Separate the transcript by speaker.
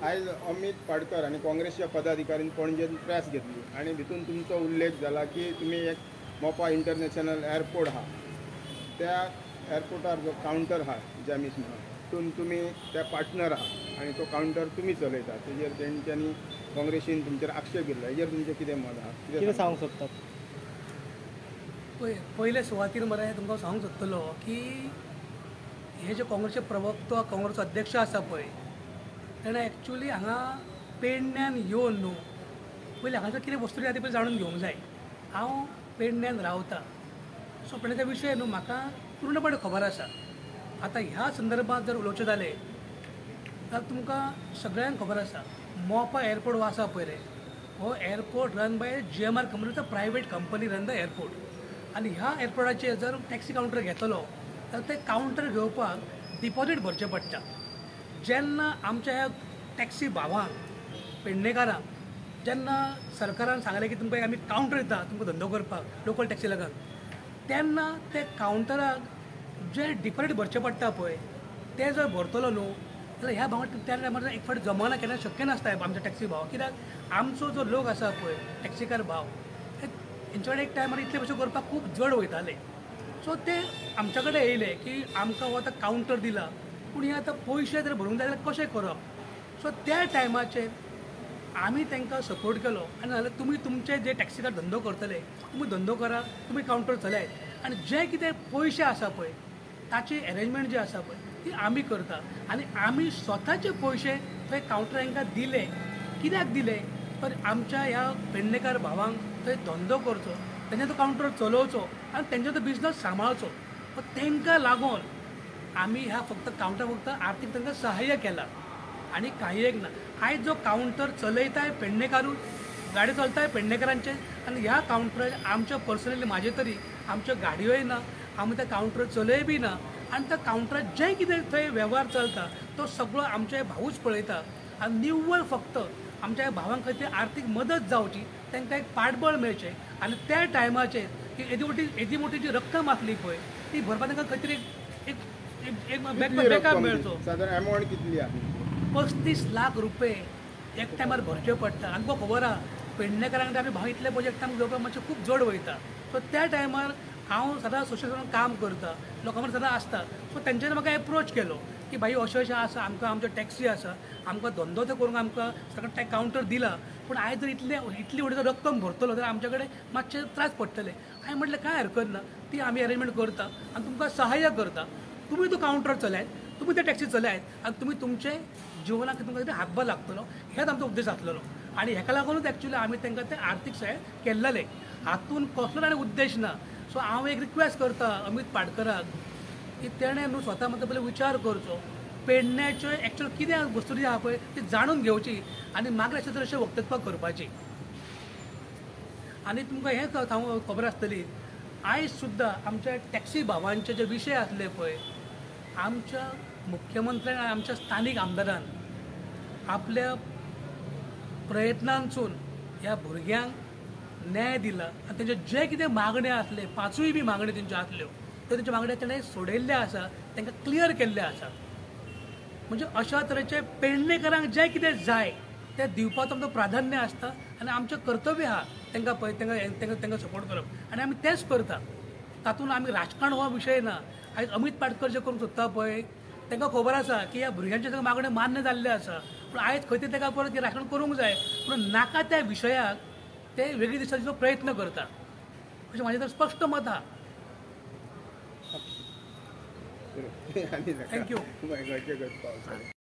Speaker 1: आज अमित पाडकर आणि काँग्रेसच्या पदाधिकाऱ्यांनी पणजेन प्रेस घेतली आणि भितून तुमचो उल्लेख झाला की तुम्ही एक मोपा इंटरनॅशनल एअरपोर्ट हा त्या एअरपोर्टार जो काउंटर हा जॅमिस म्हणून तितून तुम्ही त्या पार्टनर आहात आणि तो काउंटर तुम्ही चलयता तेजेर तेंच्यांनी काँग्रेसीन तुमचेर आक्षेप घेतला हेजेर तुमचें कितें मत आहा
Speaker 2: कितें सांगूंक सोदतात?
Speaker 3: पयले सुवातेर मरे तुमकां सांगूंक सोदतलो की हे जे काँग्रेसचे प्रवक्तो काँग्रेसचो अध्यक्ष आसा पळय ताणें एक्चुली हांगा पेडण्यान येवन न्हू पयलीं हांगासर कितें वस्तू आसा ती पयलीं जाणून घेवंक जाय। हांव पेडण्यान रावतां सो पेडण्याच्या विशय न्हू म्हाका पूर्णपणे खबर आसा। आतां ह्या संदर्भात जर उलोवचें जालें जाल्यार तुमकां सगळ्यांक खबर आसा मोपा एअरपोर्ट हो आसा पळय रे हो airport run by GMR company private company run the airport आनी ह्या एअरपोर्टाचेर जर टॅक्सी कावंटर घेतलो जाल्यार ते कावंटर घेवपाक डिपॉझीट भरचें पडटा। जेन्ना आमच्या ह्या टॅक्सी भावांक पेडणेकारांक जेन्ना सरकारान सांगलें की तुमकां आमी कावंटर दिता तुमकां धंदो करपाक लोकल टॅक्सी लागून तेन्ना ते कावंटराक जे डिपॉझीट भरचें पडटा पळय ते जर भरतलो न्हू जाल्यार ह्या भावाक त्या टायमार एक फावटी जमाना केन्ना शक्य नासता आमच्या टॅक्सी भाव कित्याक आमचो जो लोक आसा पळय टॅक्सीकार भाव हेंचे कडेन एक टायमार इतले भशेन करपाक खूब जड वयताले। सो ते आमच्या कडेन येयले की आमकां हो आतां कावंटर दिला पूण हे आतां पयशे जर भरूंक जाय जाल्यार कशें करप। सो त्या टायमाचेर आमी तांकां सपोर्ट केलो आनी जाल्यार तुमी तुमचे जे टॅक्सीकार धंदो करतले तुमी धंदो करा तुमी कावंटर चलायत आनी जे कितें पयशे आसा पळय ताची अरेंजमेंट जी आसा पळय ती आमी करता आनी आमी स्वताचे पयशे थंय कावंटरांकां दिले कित्याक दिले तर आमच्या ह्या पेडणेकार भावांक थंय धंदो करचो तेंचे तो कावंटर चलोवचो आनी तेंचो तो बिजनस सांबाळचो तांकां लागून आमी ह्या फक्त कावंटर फक्त आर्थीक तांकां सहाय्य केलां आनी काही एक ना। आयज जो कावंटर चलयताय पेडणेकारूच गाडी चलताय पेडणेकारांचे आनी ह्या कावंटराचेर आमच्या पर्सनली म्हाजे तरी आमच्यो गाडयोय ना आमी त्या कावंटर चलय बी ना आनी त्या कावंटरार जें कितें थंय वेव्हार चलता तो सगळो आमचे भाऊच पळयता आनी निव्वळ फक्त आमच्या भावांक खातीर आर्थीक मदत जावची तांकां एक पाठबळ मेळचें आनी त्या टायमाचेर येदी मोठी जी रक्कम आसली पळय ती भरपाक तांकां खातीर एक बॅकअप मेळचो।
Speaker 1: साधारण अमावंट कितली आहा?
Speaker 3: 35 लाख रुपये एक टायमार भरचे पडटा आनी तुका खबर आहा पेडणेकारांक आमी भाव इतले प्रोजेक्ट आमकां घेवपाक मातशें खूब जड वयता। सो त्या टायमार हांव सदांच सोशलायजेशन काम करता लोकां सदां आसता सो तेंच्यांनी म्हाका एप्रोच केलो की भाई अशें आसा आमकां आमच्यो टॅक्सी आसा आमकां धंदो तो करूंक आमकां सरकार कावंटर दिला पूण आयज जर इतली व्हडली रक्कम भरतलो जाल्यार आमच्या कडेन मातशे त्रास पडटले। हांवें म्हटलें कांय हरकत ना ती आमी अरेंजमेंट करता आनी तुमकां सहाय्य करता तुमी तो कावंटर चलायत तुमी ते टॅक्सी चलायत आनी तुमी तुमचे जिवनाक तुमकां कितें हातभार लागतलो हेच आमचो उद्देश आसलेलो आनी हेका लागूनच एक्चुली आमी तांकां ते आर्थीक सहाय्य केल्लेले हातून कसलोच आनी उद्देश ना। सो हांव एक रिक्वेस्ट करता अमित पाडकराक की तेणें न्हू स्वता मात्र पयलीं विचार करचो पेडण्याच्यो एक्चुअल कितें वस्तू जी आहा पळय ती जाणून घेवची आनी मागीर अशें तरेचे वक्तव्य करपाची। आनी तुमकां हें सांगूंक खबर आसतली आयज सुद्दां आमच्या टॅक्सी भावांचे जे विशय आसले पळय आमच्या मुख्यमंत्र्यान आनी आमच्या स्थानीक आमदारान आपल्या प्रयत्नांसून ह्या भुरग्यांक न्याय दिला आनी तेंचे जे कितें मागण्यो आसले 5य बी मागण्यो तेंच्यो आसल्यो त्यो तेंच्या मागण्यो तेणें सोडयल्ल्यो आसा तांकां क्लियर केल्ल्यो आसा। म्हणजे अशा तरेचे पेडणेकारांक जें कितें जाय तें दिवपाचो आमचो प्राधान्य आसता आनी आमचें कर्तव्य आहा तांकां सपोर्ट करप आनी आमी तेंच करता। तातूंत आमी राजकारण हो विशय ना। आयज अमित पाडकर जे करूंक सोदता पळय तांकां खबर आसा की ह्या भुरग्यांच्यो सगळ्यो मागण्यो मान्य जाल्ल्यो आसा पूण आयज खंय तरी ताका परत राजकारण करूंक जाय पूण नाका त्या विशयाक ते वेगळी दिसपाचो प्रयत्न करता अशें म्हाजें तर स्पश्ट मत आहा। थँक्यू।